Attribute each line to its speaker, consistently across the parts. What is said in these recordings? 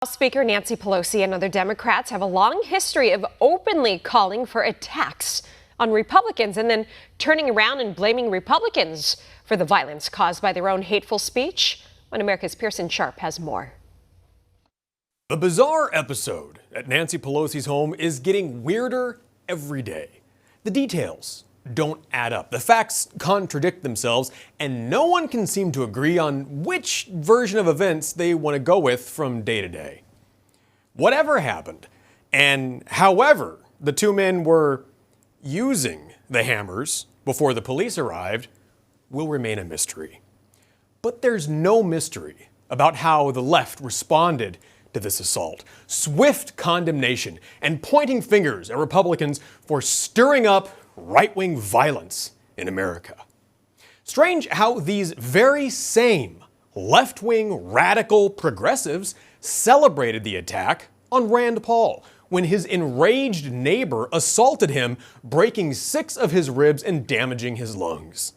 Speaker 1: House Speaker Nancy Pelosi and other Democrats have a long history of openly calling for attacks on Republicans and then turning around and blaming Republicans for the violence caused by their own hateful speech. One America's Pearson Sharp has more.
Speaker 2: The bizarre episode at Nancy Pelosi's home is getting weirder every day. The details don't add up. The facts contradict themselves, and no one can seem to agree on which version of events they want to go with from day to day. Whatever happened, and however the two men were using the hammers before the police arrived, will remain a mystery. But there's no mystery about how the left responded to this assault. Swift condemnation and pointing fingers at Republicans for stirring up right-wing violence in America. Strange how these very same left-wing radical progressives celebrated the attack on Rand Paul when his enraged neighbor assaulted him, breaking 6 of his ribs and damaging his lungs.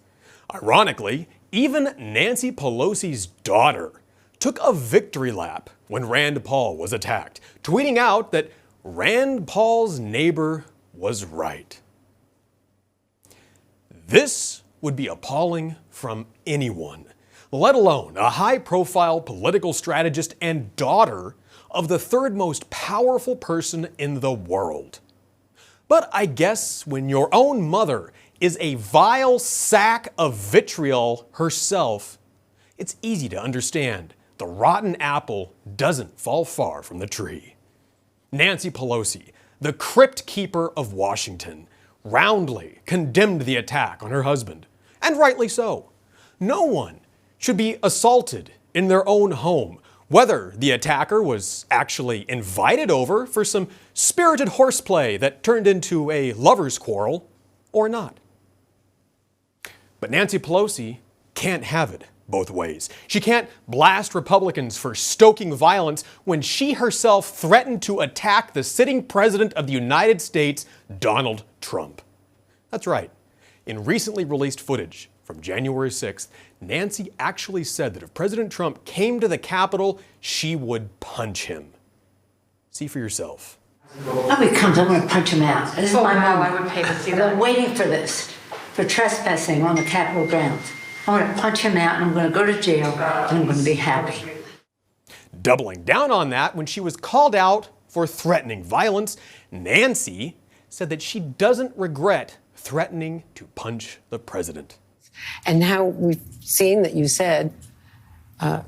Speaker 2: Ironically, even Nancy Pelosi's daughter took a victory lap when Rand Paul was attacked, tweeting out that Rand Paul's neighbor was right. This would be appalling from anyone, let alone a high-profile political strategist and daughter of the third most powerful person in the world. But I guess when your own mother is a vile sack of vitriol herself, it's easy to understand the rotten apple doesn't fall far from the tree. Nancy Pelosi, the crypt keeper of Washington, roundly condemned the attack on her husband, and rightly so. No one should be assaulted in their own home, whether the attacker was actually invited over for some spirited horseplay that turned into a lover's quarrel or not. But Nancy Pelosi can't have it both ways. She can't blast Republicans for stoking violence when she herself threatened to attack the sitting president of the United States, Donald Trump. That's right. In recently released footage from January 6th, Nancy actually said that if President Trump came to the Capitol, she would punch him. See for yourself.
Speaker 3: Oh, he comes, I'm going to punch him out. This is my moment.
Speaker 4: I would pay to see that.
Speaker 3: I've been waiting for this, for trespassing on the Capitol grounds. I'm going to punch him out, and I'm going to go to jail, and I'm going to be happy.
Speaker 2: Doubling down on that, when she was called out for threatening violence, Nancy said that she doesn't regret threatening to punch the president.
Speaker 5: And now we've seen that you said, on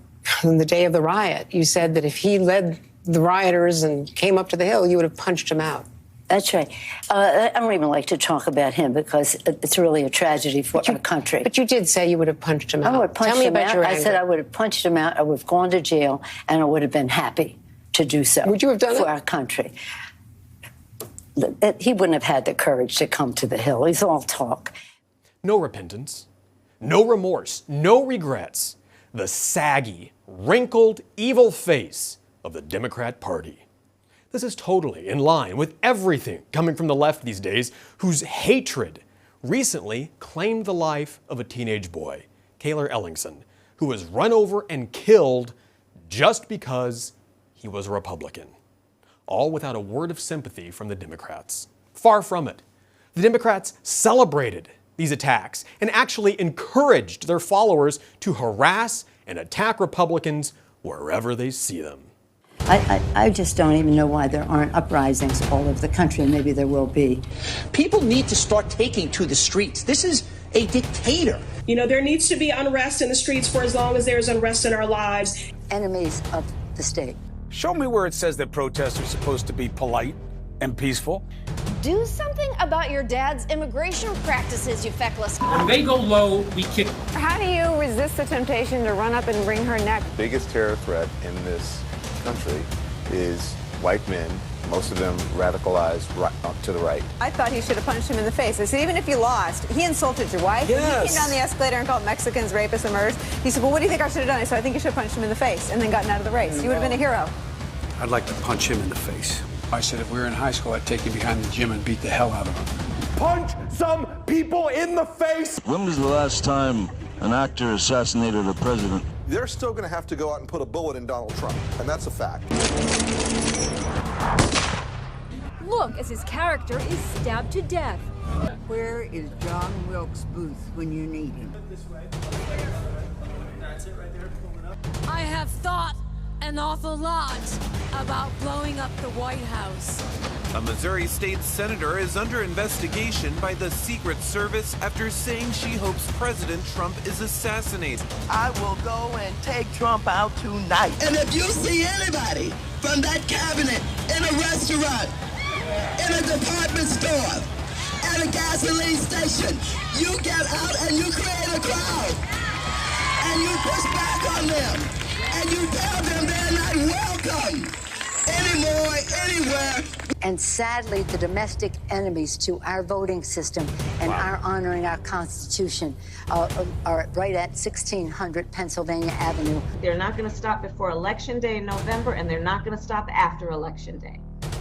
Speaker 5: the day of the riot, you said that if he led the rioters and came up to the Hill, you would have punched him out.
Speaker 3: That's right. I don't even like to talk about him because it's really a tragedy for our country.
Speaker 5: But you did say you would have punched him out.
Speaker 3: I would have punched him out. I said I would have punched him out. I would have gone to jail, and I would have been happy to do so.
Speaker 5: Would you have done it?
Speaker 3: For our country. He wouldn't have had the courage to come to the Hill. He's all talk.
Speaker 2: No repentance, no remorse, no regrets. The saggy, wrinkled, evil face of the Democrat Party. This is totally in line with everything coming from the left these days, whose hatred recently claimed the life of a teenage boy, Kayler Ellingson, who was run over and killed just because he was a Republican. All without a word of sympathy from the Democrats. Far from it. The Democrats celebrated these attacks and actually encouraged their followers to harass and attack Republicans wherever they see them.
Speaker 3: I just don't even know why there aren't uprisings all over the country. Maybe there will be.
Speaker 6: People need to start taking to the streets. This is a dictator.
Speaker 7: You know, there needs to be unrest in the streets for as long as there's unrest in our lives.
Speaker 3: Enemies of the state.
Speaker 8: Show me where it says that protests are supposed to be polite and peaceful.
Speaker 9: Do something about your dad's immigration practices, you feckless.
Speaker 10: When they go low, we kick.
Speaker 11: How do you resist the temptation to run up and wring her neck?
Speaker 12: The biggest terror threat in this country is white men, most of them radicalized to the right.
Speaker 11: I thought he should have punched him in the face. I said, even if you lost, he insulted your wife.
Speaker 6: Yes.
Speaker 11: He came down the escalator and called Mexicans rapists and murderers. He said, well, what do you think I should have done? I said, I think you should have punched him in the face and then gotten out of the race. You would have been a hero.
Speaker 8: I'd like to punch him in the face. I said if we were in high school, I'd take him behind the gym and beat the hell out of him.
Speaker 13: Punch some people in the face!
Speaker 14: When was the last time an actor assassinated a president?
Speaker 4: they're still going to have to go out and put a bullet in Donald Trump, and that's a fact.
Speaker 13: Look as his character is stabbed to death.
Speaker 14: Where is John Wilkes Booth when you need him?
Speaker 15: That's it right there, pulling up.
Speaker 13: I have thought an awful lot about blowing up the White House.
Speaker 16: A Missouri state senator is under investigation by the Secret Service after saying she hopes President Trump is assassinated.
Speaker 17: I will go and take Trump out tonight.
Speaker 18: And if you see anybody from that cabinet in a restaurant, in a department store, at a gasoline station, you get out and you create a crowd. And you push back on them. And you tell them they're not welcome anymore, anywhere.
Speaker 3: And sadly, the domestic enemies to our voting system and our honoring our Constitution are right at 1600 Pennsylvania Avenue.
Speaker 19: They're not going to stop before Election Day in November, and they're not going to stop after Election Day.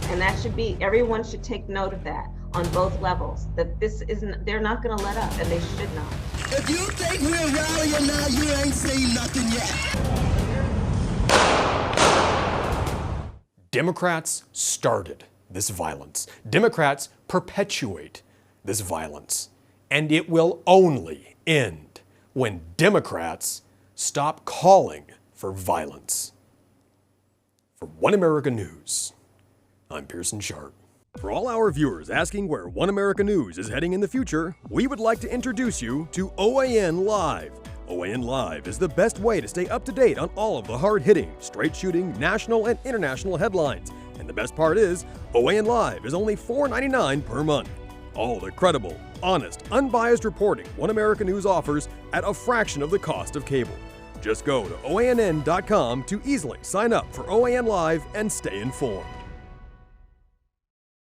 Speaker 19: And that should be, everyone should take note of that on both levels, that this isn't, they're not going to let up, and they should not.
Speaker 18: If you think we're rallying now, you ain't seen nothing yet.
Speaker 2: Democrats started this violence. Democrats perpetuate this violence. And it will only end when Democrats stop calling for violence. For One America News, I'm Pearson Sharp. For all our viewers asking where One America News is heading in the future, we would like to introduce you to OAN Live. OAN Live is the best way to stay up to date on all of the hard-hitting, straight-shooting, national and international headlines. And the best part is, OAN Live is only $4.99 per month. All the credible, honest, unbiased reporting One America News offers at a fraction of the cost of cable. Just go to OANN.com to easily sign up for OAN Live and stay informed.